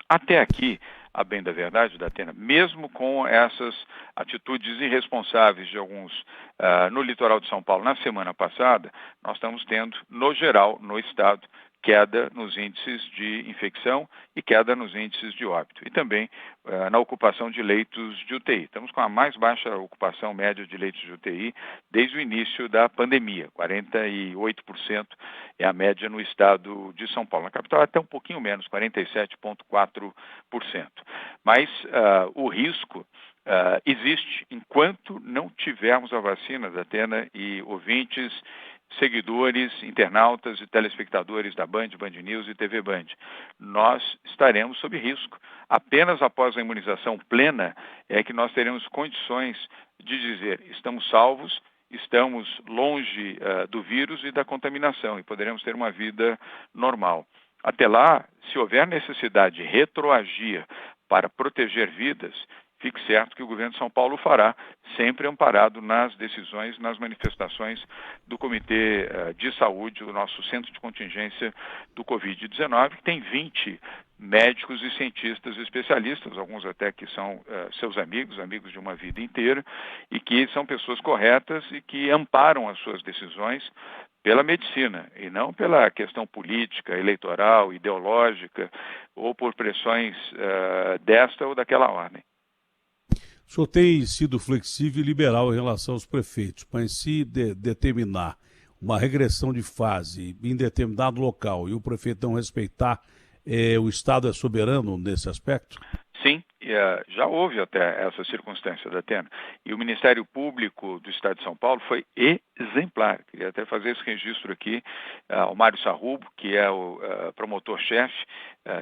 Até aqui, a bem da verdade, Datena, mesmo com essas atitudes irresponsáveis de alguns no litoral de São Paulo na semana passada, nós estamos tendo, no geral, no estado, queda nos índices de infecção e queda nos índices de óbito. E também na ocupação de leitos de UTI. Estamos com a mais baixa ocupação média de leitos de UTI desde o início da pandemia. 48% é a média no estado de São Paulo. Na capital até um pouquinho menos, 47,4%. Mas o risco existe enquanto não tivermos a vacina, Datena e ouvintes, seguidores, internautas e telespectadores da Band, Band News e TV Band. Nós estaremos sob risco. Apenas após a imunização plena é que nós teremos condições de dizer estamos salvos, estamos longe do vírus e da contaminação e poderemos ter uma vida normal. Até lá, se houver necessidade de retroagir para proteger vidas, fique certo que o governo de São Paulo fará, sempre amparado nas decisões, nas manifestações do Comitê de Saúde, o nosso centro de contingência do Covid-19, que tem 20 médicos e cientistas especialistas, alguns até que são seus amigos, amigos de uma vida inteira, e que são pessoas corretas e que amparam as suas decisões pela medicina e não pela questão política, eleitoral, ideológica ou por pressões desta ou daquela ordem. O senhor tem sido flexível e liberal em relação aos prefeitos, mas se determinar uma regressão de fase em determinado local e o prefeito não respeitar, o Estado é soberano nesse aspecto? Sim, já houve até essa circunstância, Datena. E o Ministério Público do Estado de São Paulo foi exemplar. Queria até fazer esse registro aqui ao Mário Sarrubo, que é o promotor-chefe,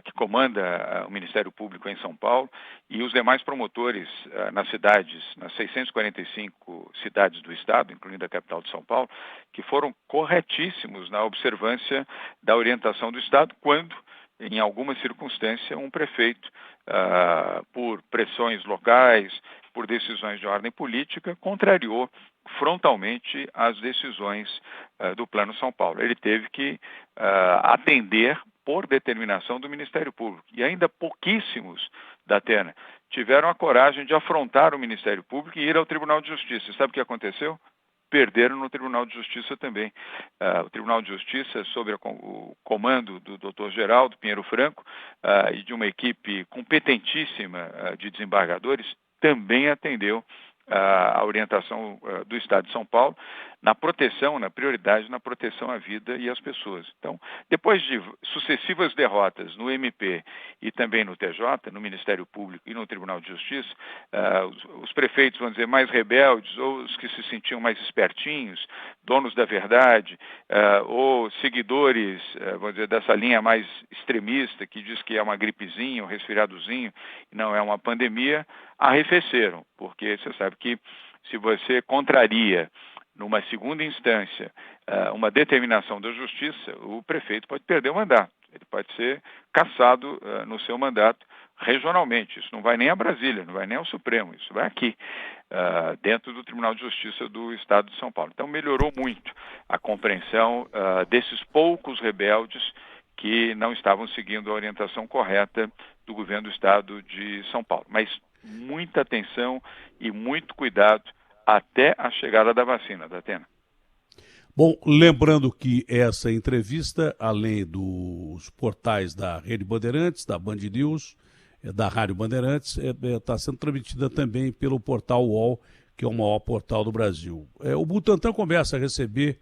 que comanda o Ministério Público em São Paulo, e os demais promotores nas cidades, nas 645 cidades do Estado, incluindo a capital de São Paulo, que foram corretíssimos na observância da orientação do Estado, quando em alguma circunstância, um prefeito, por pressões locais, por decisões de ordem política, contrariou frontalmente as decisões do Plano São Paulo. Ele teve que atender por determinação do Ministério Público. E ainda pouquíssimos, Datena, tiveram a coragem de afrontar o Ministério Público e ir ao Tribunal de Justiça. Sabe o que aconteceu? Perderam no Tribunal de Justiça também. O Tribunal de Justiça, sob o comando do Dr. Geraldo Pinheiro Franco e de uma equipe competentíssima de desembargadores, também atendeu a orientação do Estado de São Paulo na proteção, na prioridade na proteção à vida e às pessoas. Então, depois de sucessivas derrotas no MP e também no TJ, no Ministério Público e no Tribunal de Justiça, os prefeitos, vamos dizer, mais rebeldes ou os que se sentiam mais espertinhos, donos da verdade, ou seguidores, vamos dizer, dessa linha mais extremista que diz que é uma gripezinha, um resfriadozinho, e não é uma pandemia, arrefeceram, porque você sabe que se você contraria numa segunda instância uma determinação da Justiça, o prefeito pode perder o mandato, ele pode ser cassado no seu mandato regionalmente. Isso não vai nem a Brasília, não vai nem ao Supremo, isso vai aqui, dentro do Tribunal de Justiça do Estado de São Paulo. Então melhorou muito a compreensão desses poucos rebeldes que não estavam seguindo a orientação correta do governo do Estado de São Paulo. Mas muita atenção e muito cuidado até a chegada da vacina, Datena. Bom, lembrando que essa entrevista, além dos portais da Rede Bandeirantes, da Band News, da Rádio Bandeirantes, está sendo transmitida também pelo portal UOL, que é o maior portal do Brasil. O Butantan começa a receber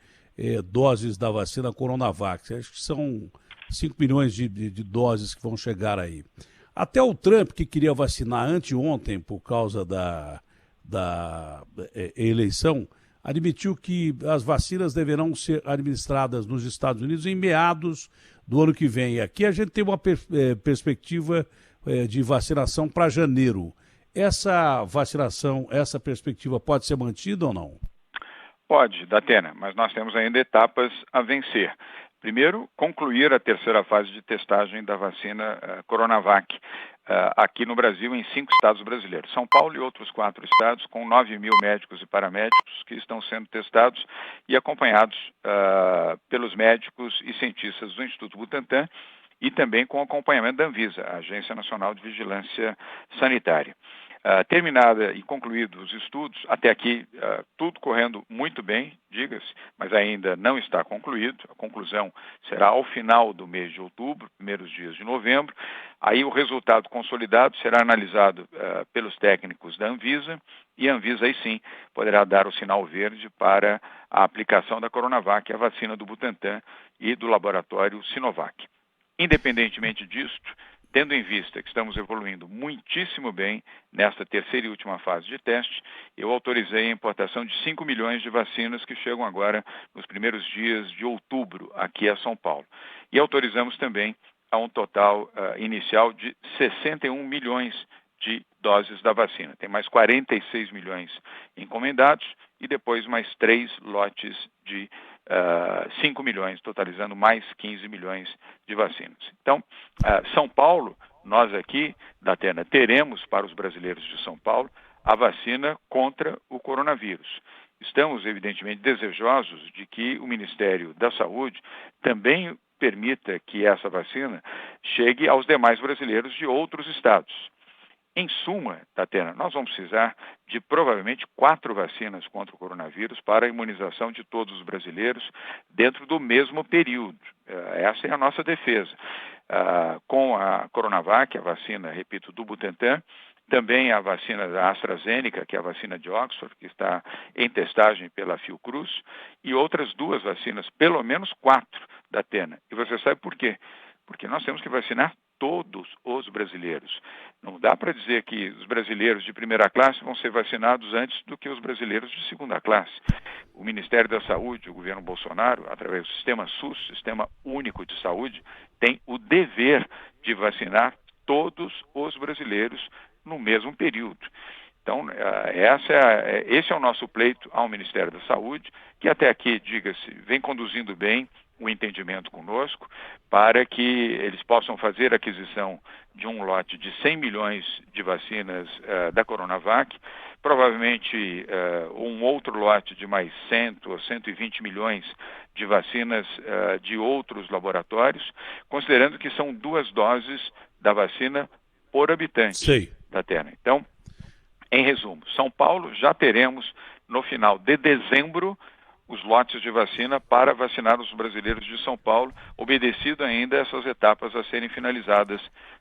doses da vacina Coronavac. Acho que são 5 milhões de doses que vão chegar aí. Até o Trump, que queria vacinar anteontem por causa da eleição, admitiu que as vacinas deverão ser administradas nos Estados Unidos em meados do ano que vem. Aqui a gente tem uma perspectiva de vacinação para janeiro. Essa vacinação, essa perspectiva pode ser mantida ou não? Pode, Datena, mas nós temos ainda etapas a vencer. Primeiro, concluir a terceira fase de testagem da vacina Coronavac aqui no Brasil, em 5 estados brasileiros. São Paulo e outros 4 estados, com 9 mil médicos e paramédicos que estão sendo testados e acompanhados pelos médicos e cientistas do Instituto Butantan e também com o acompanhamento da Anvisa, a Agência Nacional de Vigilância Sanitária. Terminada e concluídos os estudos, até aqui tudo correndo muito bem, diga-se, mas ainda não está concluído. A conclusão será ao final do mês de outubro, primeiros dias de novembro. Aí o resultado consolidado será analisado pelos técnicos da Anvisa, e a Anvisa aí sim poderá dar o sinal verde para a aplicação da Coronavac, a vacina do Butantan e do laboratório Sinovac. Independentemente disto, tendo em vista que estamos evoluindo muitíssimo bem nesta terceira e última fase de teste, eu autorizei a importação de 5 milhões de vacinas que chegam agora nos primeiros dias de outubro aqui a São Paulo. E autorizamos também a um total inicial de 61 milhões de doses da vacina. Tem mais 46 milhões encomendados e depois mais 3 lotes de 5 milhões, totalizando mais 15 milhões de vacinas. Então, São Paulo, nós aqui da Atena teremos para os brasileiros de São Paulo a vacina contra o coronavírus. Estamos, evidentemente, desejosos de que o Ministério da Saúde também permita que essa vacina chegue aos demais brasileiros de outros estados. Em suma, Tatiana, nós vamos precisar de provavelmente 4 vacinas contra o coronavírus para a imunização de todos os brasileiros dentro do mesmo período. Essa é a nossa defesa. Com a Coronavac, a vacina, repito, do Butantan, também a vacina da AstraZeneca, que é a vacina de Oxford, que está em testagem pela Fiocruz, e outras 2 vacinas, pelo menos 4 da Atena. E você sabe por quê? Porque nós temos que vacinar todos os brasileiros. Não dá para dizer que os brasileiros de primeira classe vão ser vacinados antes do que os brasileiros de segunda classe. O Ministério da Saúde, o governo Bolsonaro, através do Sistema SUS, Sistema Único de Saúde, tem o dever de vacinar todos os brasileiros no mesmo período. Então, esse é o nosso pleito ao Ministério da Saúde, que até aqui, diga-se, vem conduzindo bem o entendimento conosco, para que eles possam fazer a aquisição de um lote de 100 milhões de vacinas da Coronavac, provavelmente um outro lote de mais 100 ou 120 milhões de vacinas de outros laboratórios, considerando que são 2 doses da vacina por habitante da Terra. Então, em resumo, São Paulo já teremos no final de dezembro os lotes de vacina para vacinar os brasileiros de São Paulo, obedecido ainda essas etapas a serem finalizadas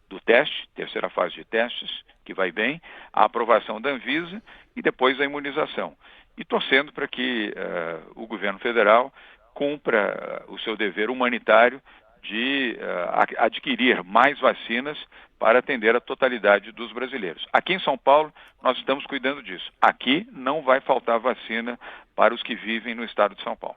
do teste, terceira fase de testes, que vai bem, a aprovação da Anvisa e depois a imunização. E torcendo para que o governo federal cumpra o seu dever humanitário de adquirir mais vacinas para atender a totalidade dos brasileiros. Aqui em São Paulo, nós estamos cuidando disso. Aqui não vai faltar vacina para os que vivem no estado de São Paulo.